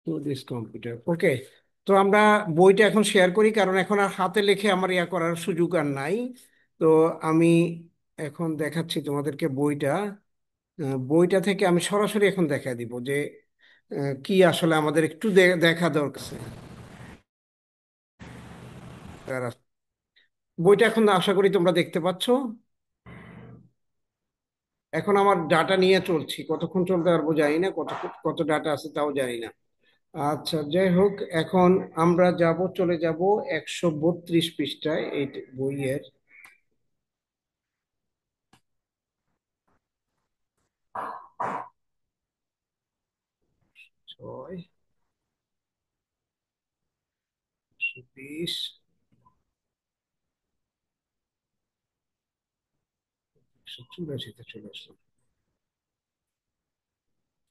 To this computer, ওকে। তো আমরা বইটা এখন শেয়ার করি, কারণ এখন আর হাতে লিখে আমার ইয়া করার সুযোগ আর নাই। তো আমি এখন দেখাচ্ছি তোমাদেরকে বইটা। বইটা থেকে আমি সরাসরি এখন দেখা দিব যে কি আসলে আমাদের একটু দেখা দরকার আছে। বইটা এখন আশা করি তোমরা দেখতে পাচ্ছ। এখন আমার ডাটা নিয়ে চলছি, কতক্ষণ চলতে পারবো জানি না, কত কত ডাটা আছে তাও জানি না। আচ্ছা, যাই হোক, এখন আমরা চলে যাব 132 পৃষ্ঠায় এই বইয়ের। 6, 120, 184-তে চলে আসলাম।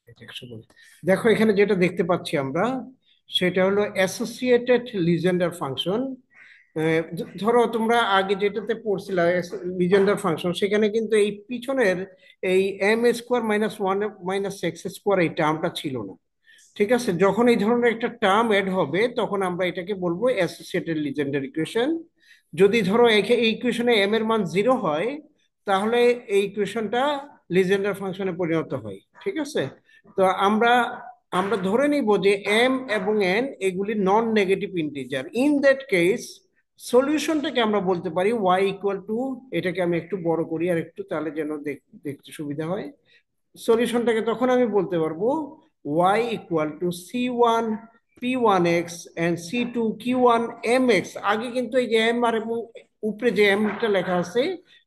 এটা 120। দেখো এখানে যেটা দেখতে পাচ্ছি আমরা, সেটা হলো অ্যাসোসিয়েটেড লিজেন্ডার ফাংশন। ধরো তোমরা আগে যেটাতে পড়ছিলে লিজেন্ডার ফাংশন, সেখানে কিন্তু এই পিছনের এই m² - 1 - x² এই টার্মটা ছিল না। ঠিক আছে, যখন এই ধরনের একটা টার্ম এড হবে তখন আমরা এটাকে বলবো অ্যাসোসিয়েটেড লিজেন্ডার ইকুয়েশন। যদি ধরো এই ইকুয়েশনে এম এর মান 0 হয়, তাহলে এই ইকুয়েশনটা লিজেন্ডার ফাংশনে পরিণত হয়। ঠিক আছে, তো আমরা আমরা ধরে নিব যে এম এবং এন এগুলি non negative integer. In that case সলিউশনটাকে আমরা বলতে পারি y = এটাকে আমি একটু বড় করি আর একটু, তাহলে যেন দেখতে সুবিধা হয়। সলিউশনটাকে তখন আমি বলতে পারবো y = c1 p1x and c2 q1 mx। আগে কিন্তু এই যে এম আর এবং উপরে যে এমটা লেখা আছে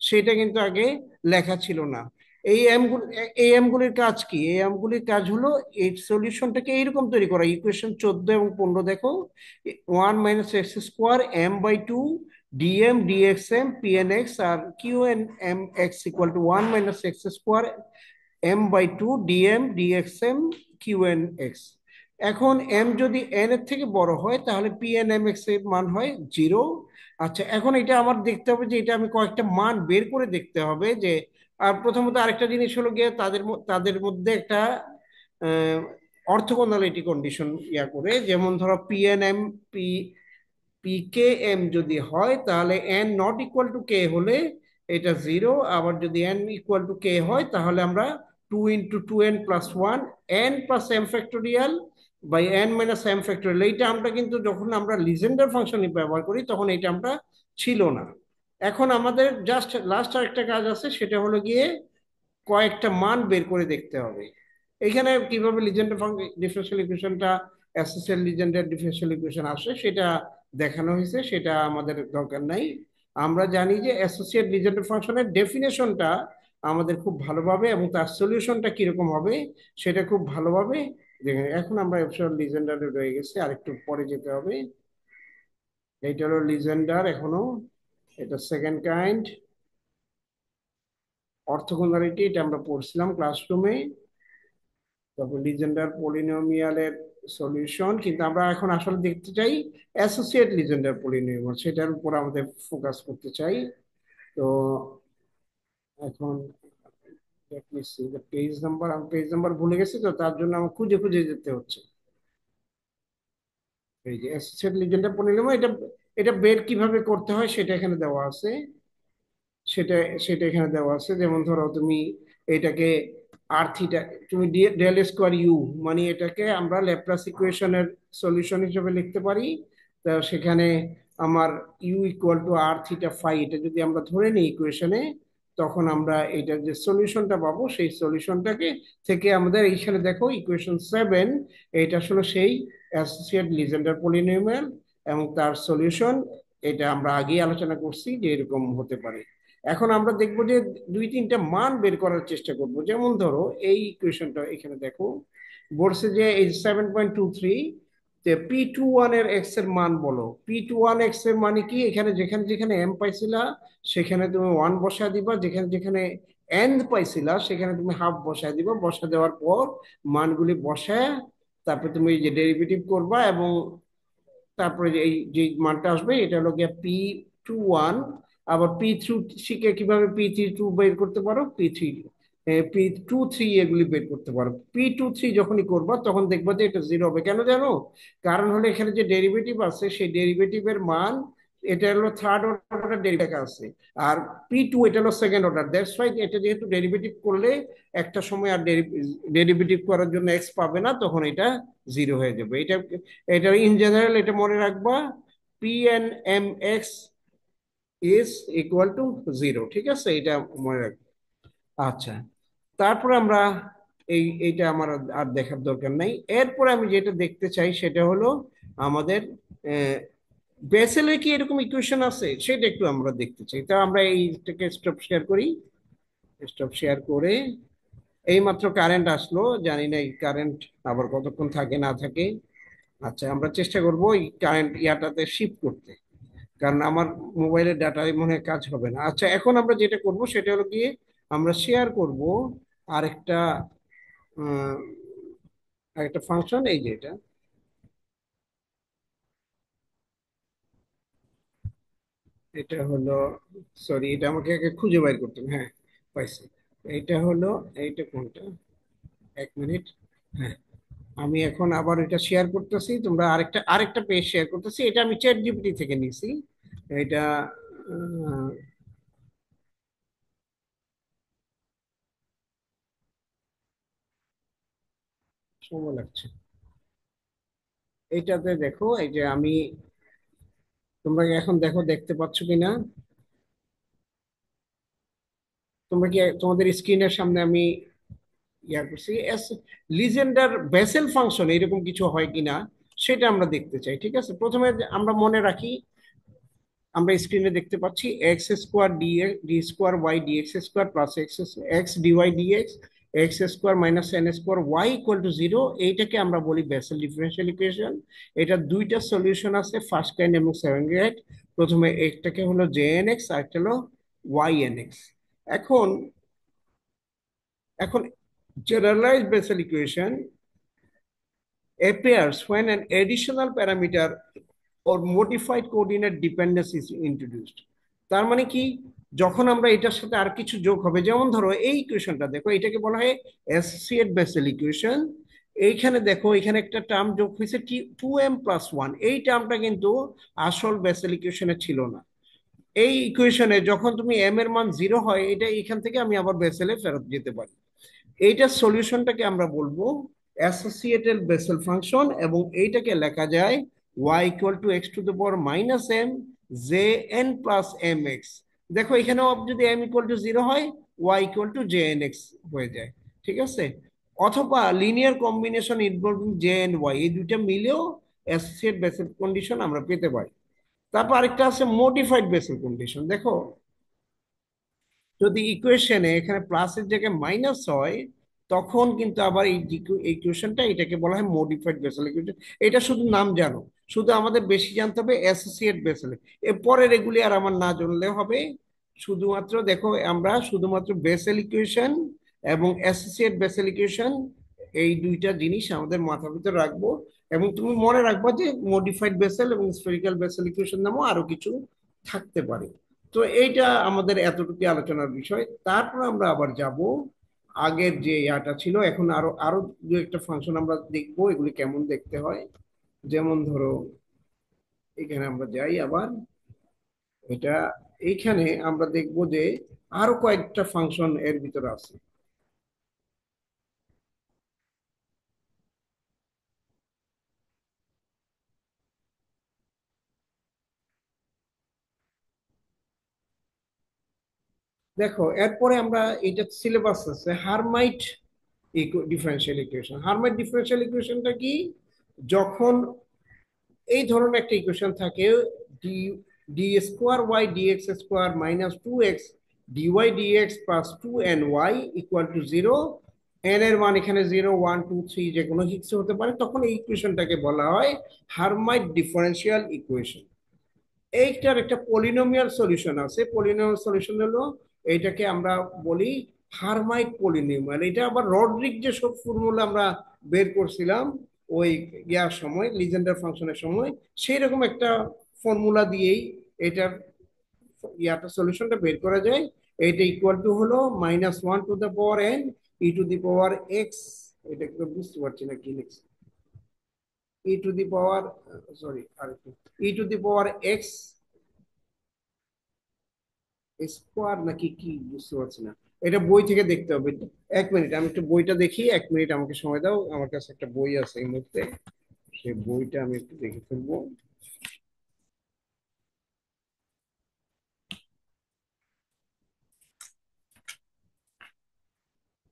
সেটা কিন্তু আগে লেখা ছিল না। এই এম গুলির কাজ কি? এই এম গুলির কাজ হলো এই সলিউশনটাকে এইরকম তৈরি করা। ইকুয়েশন 14 এবং 15 দেখো, 1 - x² m/2 dm dxm pnx আর qn(m)x = 1 - x²m/2 dm dxm qnx। এখন এম যদি এন এর থেকে বড় হয় তাহলে পি এন এম এক্স এর মান হয় 0। আচ্ছা, এখন এটা আমার দেখতে হবে যে এটা আমি কয়েকটা মান বের করে দেখতে হবে যে, আর প্রথমত আরেকটা জিনিস হলো গিয়ে তাদের মধ্যে একটা অর্থগোনালিটি কন্ডিশন ইয়া করে, যেমন ধরো P N M P P K M যদি হয় তাহলে N not equal to K হলে এটা 0। আবার যদি এন ইকুয়াল টু কে হয় তাহলে আমরা 2 × 2n+1 n+m factorial by n - m factorial. এই টার্মটা কিন্তু যখন আমরা লিজেন্ডার ফাংশন ব্যবহার করি তখন এই টার্মটা ছিল না। এখন আমাদের জাস্ট লাস্ট আরেকটা কাজ আছে, সেটা হলো গিয়ে কয়েকটা মান বের করে দেখতে হবে। এখানে কিভাবে লিজেন্ডার ডিফারেন্সিয়াল ইকুয়েশনটা অ্যাসোসিয়েটেড লিজেন্ডার ডিফারেন্সিয়াল ইকুয়েশন আসে সেটা দেখানো হয়েছে, সেটা আমাদের দরকার নাই। আমরা জানি যে অ্যাসোসিয়েটেড লিজেন্ডার ফাংশনের ডেফিনেশনটা আমাদের খুব ভালোভাবে এবং তার সলিউশনটা কিরকম হবে সেটা খুব ভালোভাবে দেখে। এখন আমরা অ্যাবসলিউট লিজেন্ডারে রয়ে গেছি, আরেকটু পরে যেতে হবে। এইটা হলো লিজেন্ডার এখনো, এটা সেকেন্ড কাইন্ড অর্থগোনালিটি, এটা আমরা পড়ছিলাম ক্লাসরুমে। তারপর লিজেন্ডার পলিনোমিয়ালের সলিউশন, কিন্তু আমরা এখন আসলে দেখতে চাই অ্যাসোসিয়েট লিজেন্ডার পলিনোমিয়াল, সেটার উপর আমাদের ফোকাস করতে চাই। তো এখন পেজ নাম্বার, আমি পেজ নাম্বার ভুলে গেছি, তো তার জন্য আমার খুঁজে খুঁজে যেতে হচ্ছে। এই যে অ্যাসোসিয়েট লিজেন্ডার পলিনোমিয়াল, এটা এটা বের কিভাবে করতে হয় সেটা এখানে দেওয়া আছে। সেটা সেটা এখানে দেওয়া আছে, যেমন ধরো তুমি এটাকে আর থিটা, তুমি del² মানে এটাকে আমরা ল্যাপ্লাস ইকুয়েশনের সলিউশন হিসেবে লিখতে পারি। তা সেখানে আমার u = r θ φ, এটা যদি আমরা ধরে নিই ইকুয়েশনে, তখন আমরা এটার যে সলিউশনটা পাবো সেই সলিউশনটাকে থেকে আমাদের এইখানে দেখো ইকুয়েশন 7, এটা আসলে সেই অ্যাসোসিয়েট লিজেন্ডার পলিনোমিয়াল এবং তার সলিউশন। এটা আমরা আগেই আলোচনা করছি যে এরকম হতে পারে। এখন আমরা দেখবো যে 2-3টা মান বের করার চেষ্টা করব। যেমন ধরো এই ইকুয়েশনটা এখানে দেখো, বলছে যে এই 7.23, যে p21 এর এক্স এর মান বলো। p21 এক্স এর মানে কি? এখানে যেখানে যেখানে এম পাইছিলা সেখানে তুমি 1 বসা দিবা, যেখানে যেখানে এন পাইছিলা সেখানে তুমি হাফ বসা দিবা। বসা দেওয়ার পর মানগুলি বসায় তারপরে তুমি এই যে ডেরিভেটিভ করবা, এবং তারপরে যে এই যে মানটা আসবে এটা হলো গিয়ে p21। আবার p3 শিখে কিভাবে p32 বের করতে পারো, p3 P2 3 এগুলি বের করতে পারো। P2 3 যখনই করবা তখন দেখবা যে এটা জিরো হবে। কেন জানো? কারণ হলো এখানে যে ডেরিভেটিভ আছে সেই ডেরিভেটিভের মান, এটা হলো থার্ড অর্ডার ডেরিভেটিভ আছে। আর P2 এটা হলো সেকেন্ড অর্ডার, দ্যাটস ওয়াই এটা যেহেতু ডেরিভেটিভ করলে একটা সময় আর ডেরিভেটিভ করার জন্য এক্স পাবে না, তখন এটা জিরো হয়ে যাবে। এটা এটা ইন জেনারেল এটা মনে রাখবা, Pn mx is equal to zero. ঠিক আছে, এটা মনে রাখবা। আচ্ছা, তারপরে আমরা এইটা আমার আর আর দেখার দরকার নাই। এরপরে আমি যেটা দেখতে চাই সেটা হলো আমাদের বেসেলের কি এরকম ইকুয়েশন আছে সেটা একটু আমরা দেখতে চাই। তা আমরা এইটাকে স্টপ শেয়ার করি। স্টপ শেয়ার করে এই মাত্র কারেন্ট আসলো, জানি না এই কারেন্ট আবার কতক্ষণ থাকে না থাকে। আচ্ছা, আমরা চেষ্টা করব এই কারেন্ট ইয়াটাতে শিফট করতে, কারণ আমার মোবাইলের ডাটায় মনে হয় কাজ হবে না। আচ্ছা, এখন আমরা যেটা করব সেটা হলো গিয়ে আমরা শেয়ার করব আরেকটা আরেকটা ফাংশন, এই যে এটা। এটা হলো, সরি, এটা আমাকে আগে খুঁজে বাইর করতে হবে। হ্যাঁ, পাইছি। এইটা হলো, এইটা কোনটা, এক মিনিট। হ্যাঁ, আমি এখন আবার এটা শেয়ার করতেছি, তোমরা আরেকটা আরেকটা পেজ শেয়ার করতেছি। এটা আমি চ্যাট জিপিটি থেকে নিছি। এটা আহ, সময় লাগছে। এইটাতে দেখো, এই যে আমি, তোমরা কি এখন দেখো, দেখতে পাচ্ছ কিনা? তোমরা কি তোমাদের স্ক্রিনের সামনে আমি ইয়া করছি এস লিজেন্ডার বেসেল ফাংশন এরকম কিছু হয় কিনা সেটা আমরা দেখতে চাই। ঠিক আছে, প্রথমে আমরা মনে রাখি, আমরা স্ক্রিনে দেখতে পাচ্ছি X square D D square Y dx square plus X X dy DX X square minus N square Y equal to zero. এইটাকে আমরা বলি বেসেল ডিফারেন্সিয়াল ইকুয়েশন। এটা দুইটা সলিউশন আছে, ফার্স্ট কাইন্ড এবং সেকেন্ড কাইন্ড। প্রথমে একটাকে হলো জে এন এক্স আর একটা হলো ওয়াই এন এক্স। এখন এখন generalized Bessel equation appears when an additional parameter or modified coordinate dependence is introduced। তার মানে কি, যখন আমরা এটার সাথে আর কিছু যোগ হবে, যেমন ধরো এই ইকুয়েশনটা দেখো, এটাকে বলা হয় অ্যাসোসিয়েট বেসেল ইকুয়েশন। এইখানে দেখো, এখানে একটা টার্ম যোগ হয়েছে টি 2m+1। এই টার্মটা কিন্তু আসল বেসেল ইকুয়েশনে ছিল না। এই ইকুয়েশনে যখন তুমি এম এর মান জিরো হয়, এটা এখান থেকে আমি আবার বেসেলে ফেরত যেতে পারি। এইটার সলিউশনটাকে আমরা বলবো অ্যাসোসিয়েটেড বেসেল ফাংশন, এবং এইটাকে লেখা যায় y equal to X to the power minus M J N plus M X. দেখো এখানেও যদি এম ইকুয়াল টু জিরো হয়, y equal to J N X হয়ে যায়। ঠিক আছে, অথবা linear combination involving J N Y, এই দুইটা মিলেও অ্যাসোসিয়েট বেসেল কন্ডিশন আমরা পেতে পারি। তারপর আরেকটা আছে মডিফাইড বেসেল কন্ডিশন। দেখো, যদি ইকুয়েশনে এখানে প্লাসের জায়গায় মাইনাস হয়, তখন কিন্তু আবার এই ইকুয়েশনটা, এটাকে বলা হয় মডিফাইড বেসেল ইকুয়েশন। এটা শুধু নাম জানো, শুধু আমাদের বেশি জানতে হবে অ্যাসোসিয়েট বেসেল। এরপরের এগুলি আর আমার না জানলে হবে। শুধুমাত্র দেখো, আমরা শুধুমাত্র বেসেল ইকুয়েশন এবং অ্যাসোসিয়েট বেসেল ইকুয়েশন, এই দুইটা জিনিস আমাদের মাথার ভিতরে রাখবো। এবং তুমি মনে রাখবা যে মডিফাইড বেসেল এবং স্ফেরিক্যাল বেসেল ইকুয়েশন নামও আরো কিছু থাকতে পারে। তো এইটা আমাদের এতটুকু আলোচনার বিষয়। তারপর আমরা আবার যাব আগের যে ইয়াটা ছিল। এখন আরো আরো দু একটা ফাংশন আমরা দেখবো এগুলি কেমন দেখতে হয়। যেমন ধরো, এখানে আমরা যাই আবার, এটা এইখানে আমরা দেখবো যে আরো কয়েকটা ফাংশন এর ভিতরে আছে। দেখো, এরপরে আমরা, এটা সিলেবাস আছে Hermite differential equation. Hermite differential ইকুয়েশনটা কি? যখন এই ধরনের একটা ইকুয়েশন থাকে, d D square Y dx square minus two x dy dx plus two n y equal to zero. N এর মান এখানে জিরো ওয়ান টু থ্রি যে কোনো কিছু হতে পারে, তখন এই ইকুয়েশনটাকে বলা হয় হারমাইট ডিফারেন্সিয়াল ইকুয়েশন। এইটার একটা পলিনোমিয়াল সলিউশন আছে। পলিনোমিয়াল সলিউশন হলো, এইটাকে আমরা বলি হারমাইট পলিনোমিয়াল। এটা আবার রড্রিক যে সব ফর্মুলা আমরা বের করছিলাম ওই ইয়ার সময়, লিজেন্ডার ফাংশনের সময়, সেই রকম একটা ফর্মুলা দিয়েই এটার ইয়াটা সলিউশনটা বের করা যায়। এটা ইকুয়াল টু হলো -1 two the power n e to the power x। এটা একটু বুঝতে পারছি না কি লিখছি। e to the power, sorry আরেকটু, e to the power x square নাকি কি বুঝতে পারছি না। এটা বই থেকে দেখতে হবে। 1 মিনিট, আমি একটু বইটা দেখি, 1 মিনিট আমাকে সময় দাও, আমার কাছে একটা বই আছে এই মুহূর্তে, সেই বইটা আমি একটু দেখে ফেলবো।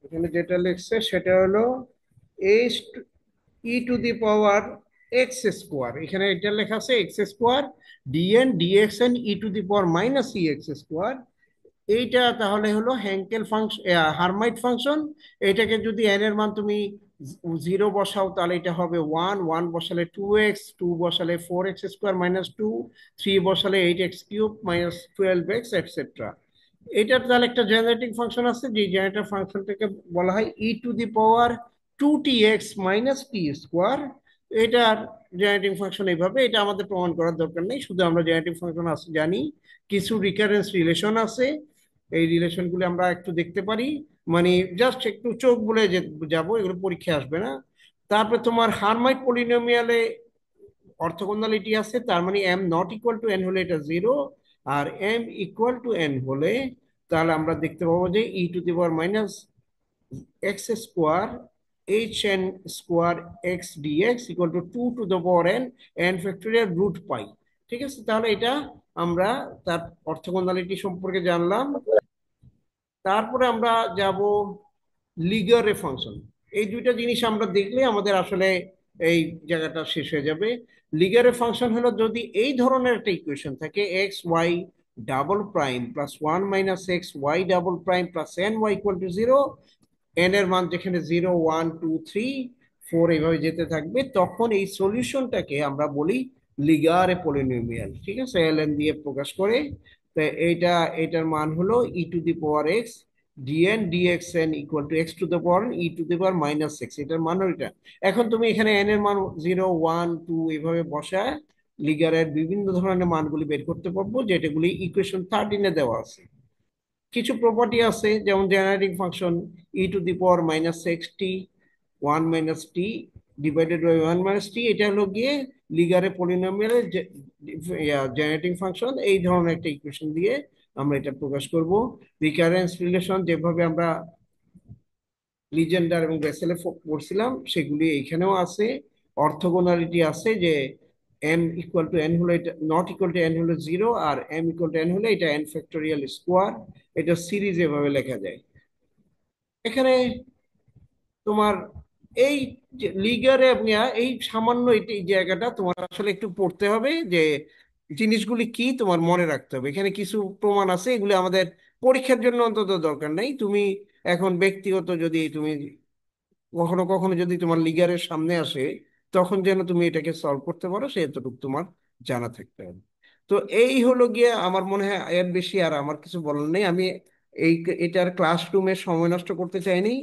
এখানে যেটা লিখছে সেটা হলো H e to the power x square, এখানে এটা লেখা আছে x square DN DX N e to the power - ec square. এইটা তাহলে হলো হ্যাঙ্কেল ফাংশন, হার্মাইট ফাংশন। এটাকে যদি এন এর মান তুমি 0 বসাও তাহলে এটা হবে 1, 1 বসালে 2x, 2 বসালে 4x² - 2, 3 বসালে 8x³ - 12x, এটসেট্রা। এটার তাহলে একটা জেনারেটিং ফাংশন আছে, যে জেনারেটর ফাংশনটাকে বলা হয় e to the power 2tx - t square. এটার জেনারেটিং ফাংশন এইভাবে, এটা আমাদের প্রমাণ করার দরকার নেই, শুধু আমরা জেনারেটিং ফাংশন আছে জানি। কিছু রিকারেন্স রিলেশন আছে, এই রিলেশনগুলো আমরা একটু দেখতে পারি, মানে জাস্ট একটু চোখ বলে যাবো, এগুলো পরীক্ষায় আসবে না। তারপরে তোমার হার্মাইট পলিনোমিয়ালে অর্থগোনালিটি আছে, তার মানে m not equal to N হলে এটা 0, আর এম ইকুয়াল টু এন হলে তাহলে আমরা দেখতে পাবো যে e to the power - x square hn square x dx equal to 2 to the power n, n factorial √π। ঠিক আছে, তাহলে এটা আমরা তার অর্থগোনালিটি সম্পর্কে জানলাম। তারপরে আমরা যাব লিগারে ফাংশন। এই দুইটা জিনিস আমরা দেখলে আমাদের আসলে এই জায়গাটা শেষ হয়ে যাবে। লিগারে ফাংশন হলো যদি এই ধরনের একটা ইকুয়েশন থাকে, x y double prime plus 1 - x y double prime plus ny equal to 0, N এর মান যেখানে 0, 1, 2, 3, 4 এইভাবে যেতে থাকবে, তখন এই সলিউশনটাকে আমরা বলি লিগারে পলিনোমিয়াল। ঠিক আছে, এল এন দিয়ে প্রকাশ করে। তো এইটা, এটার মান হলো e to the power x dn dxn equal to x to the power e to the power - এটার মান হলো এটা। এখন তুমি এখানে n এর মান 0, 1, 2 এভাবে বসায় লিগারের বিভিন্ন ধরনের মানগুলি বের করতে পারবো, যেটাগুলি ইকুয়েশন 13-এ দেওয়া আছে। কিছু প্রপার্টি আছে, যেমন generating function e to the power - xt 1 - t divided by 1 - t, এটা হলো গিয়ে লিগারে পলিনোমিয়ালের জেনারেটিং ফাংশন। এই ধরনের একটা ইকুয়েশন দিয়ে আমরা এটা প্রকাশ করব। রিকারেন্স রিলেশন যেভাবে আমরা লিজেন্ডার এবং বেসেলে পড়ছিলাম সেগুলি এইখানেও আছে। অর্থগোনালিটি আছে, যে এম ইকুয়াল টু এন হলে এটা নট ইকুয়াল টু এন হলে 0, আর এম ইকুয়াল টু এন হলে এটা n ফ্যাক্টোরিয়াল স্কোয়ার। এটা সিরিজ এভাবে লেখা যায়। এখানে তোমার এই যে লিগারে এবং এই সামান্য এই জায়গাটা তোমার আসলে একটু পড়তে হবে, যে জিনিসগুলি কি তোমার মনে রাখতে হবে। এখানে কিছু প্রমাণ আছে, এগুলি আমাদের পরীক্ষার জন্য অন্তত দরকার নেই। তুমি এখন ব্যক্তিগত যদি তুমি কখনো কখনো যদি তোমার লিগারের সামনে আসে, তখন যেন তুমি এটাকে সলভ করতে পারো, সে এতটুকু তোমার জানা থাকতে হবে। তো এই হলো গিয়ে, আমার মনে হয় এর বেশি আর আমার কিছু বলার নেই। আমি এই এটার ক্লাসরুমে সময় নষ্ট করতে চাইনি,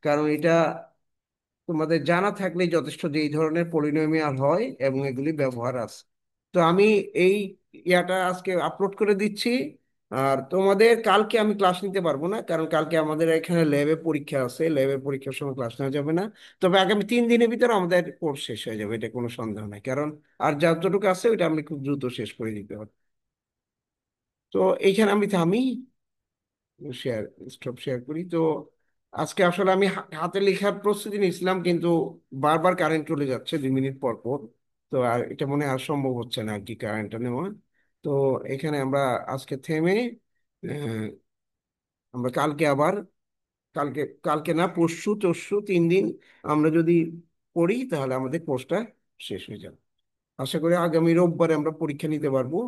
কারণ এটা তোমাদের জানা থাকলেই যথেষ্ট যে এই ধরনের পলিনোমিয়াল হয় এবং এগুলি ব্যবহার আছে। তো আমি এই ইয়াটা আজকে আপলোড করে দিচ্ছি। আর তোমাদের কালকে আমি ক্লাস নিতে পারবো না, কারণ কালকে আমাদের এখানে ল্যাবে পরীক্ষা আছে, ল্যাবে পরীক্ষার সময় ক্লাস নেওয়া যাবে না। তবে আগামী 3 দিনের ভিতরে আমাদের কোর্স শেষ হয়ে যাবে, এটা কোনো সন্দেহ নাই, কারণ আর যতটুকু আছে ওইটা আমি খুব দ্রুত শেষ করে দিতে হবে। তো এইখানে আমি থামি, শেয়ার স্টপ শেয়ার করি। তো আজকে আসলে আমি হাতে লেখার প্রস্তুতি নিয়েছিলাম, কিন্তু বারবার কারেন্ট চলে যাচ্ছে 2 মিনিট পর পর। তো আর এটা মনে হয় আর সম্ভব হচ্ছে না আর কি কারেন্টটা নেওয়া। তো এখানে আমরা আজকে থেমে আহ, আমরা কালকে আবার, কালকে কালকে না পরশু তরশু 3 দিন আমরা যদি পড়ি তাহলে আমাদের কোর্সটা শেষ হয়ে যাবে। আশা করি আগামী রোববারে আমরা পরীক্ষা নিতে পারবো।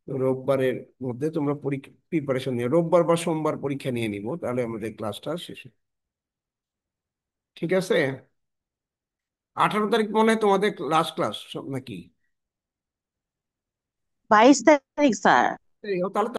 তো রোববারের মধ্যে তোমরা পরীক্ষা প্রিপারেশন নিয়ে, রোববার বা সোমবার পরীক্ষা নিয়ে নিবো, তাহলে আমাদের ক্লাসটা শেষ হবে। ঠিক আছে, 18 তারিখ মনে হয় তোমাদের লাস্ট ক্লাস নাকি? 22 তারিখ স্যার। তাহলে